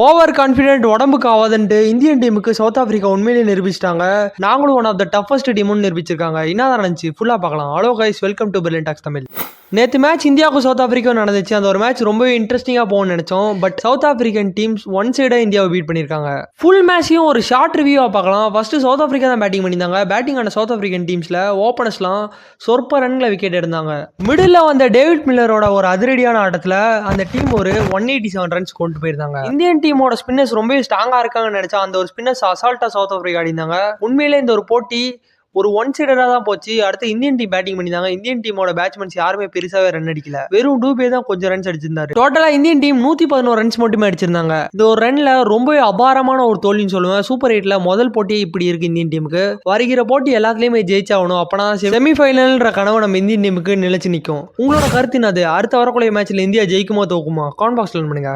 Over confident உடம்புக்கு ஆகாதுன்ட்டு Indian டீமுக்கு சவுத் ஆப்பிரிக்கா உண்மையிலேயே நிரூபிச்சிட்டாங்க. நாங்களும் ஒன் ஆஃப் த டஃபஸ்ட் டீம்னு நிரூபிச்சிருக்காங்க. என்னதான் நடந்துச்சு ஃபுல்லாக பார்க்கலாம். Hello guys, welcome to brilliant talks Tamil. நேற்று மேட்ச் இந்தியாவுக்கும் சவுத் ஆப்பிரிக்கா நடந்துச்சு. அந்த ஒரு மேட்ச் ரொம்பவே இன்ட்ரெஸ்டிங்காக போகணும்னு நினச்சோம். But south African teams one சைடாக இந்தியாவை பீட் பண்ணியிருக்காங்க. ஃபுல் மேட்சையும் ஒரு ஷார்ட் ரிவ்யூவாக பார்க்கலாம். ஃபர்ஸ்ட் சவுத் ஆப்பிரிக்கா தான் பேட்டிங் பண்ணியிருந்தாங்க. பேட்டிங் ஆன சவுத் ஆப்பிரிக்கன் டீம்ஸில் ஓப்பனர்ஸ்லாம் சொற்ப ரன்களை விக்கெட் எடுத்தாங்க. மிடில் வந்த டேவிட் மில்லரோட ஒரு அதிரடியான ஆட்டத்தில் அந்த டீம் ஒரு 187 ரன்ஸ் கொண்டு போயிருந்தாங்க. இந்தியன் டீமோட ஸ்பின்னர்ஸ் ரொம்பவே ஸ்ட்ராங்காக இருக்காங்கன்னு நினச்சா அந்த ஒரு ஸ்பின்னர்ஸ் அசால்ட்டாக சவுத் ஆப்பிரிக்கா ஆடிந்தாங்க. உண்மையிலே இந்த ஒரு போட்டி ஒரு ஒன் சைடடாக தான் போச்சு. அடுத்து இந்தியன் டீம் பேட்டிங் பண்ணியிருந்தாங்க. இந்தியன் டீமோட பேட்ஸ்மேன்ஸ் யாருமே பெருசாகவே ரன் அடிக்கல. வெறும் டூபே தான் கொஞ்சம் ரன்ஸ் அடிச்சிருந்தாரு. டோட்டலாக இந்தியன் டீம் 111 ரன்ஸ் மட்டுமே அடிச்சிருந்தாங்க. இந்த ஒரு ரன்ல ரொம்பவே அபாரமான ஒரு தோல்வின்னு சொல்லுவேன். சூப்பர் 8ல முதல் போட்டியே இப்படி இருக்கு இந்தியன் டீமுக்கு. வருகிற போட்டி எல்லாத்துலேயுமே ஜெயிச்சாகணும். அப்பனா செமிஃபைனல்ன்ற கனவு நம்ம இந்தியன் டீமுக்கு நிலைச்சு நிற்கும். உங்களோட கருத்து என்னது? அடுத்த வரக்கூடிய மேட்ச்ல இந்தியா ஜெயிக்குமா தோக்குமா? கமெண்ட் பாக்ஸ்ல பண்ணுங்க.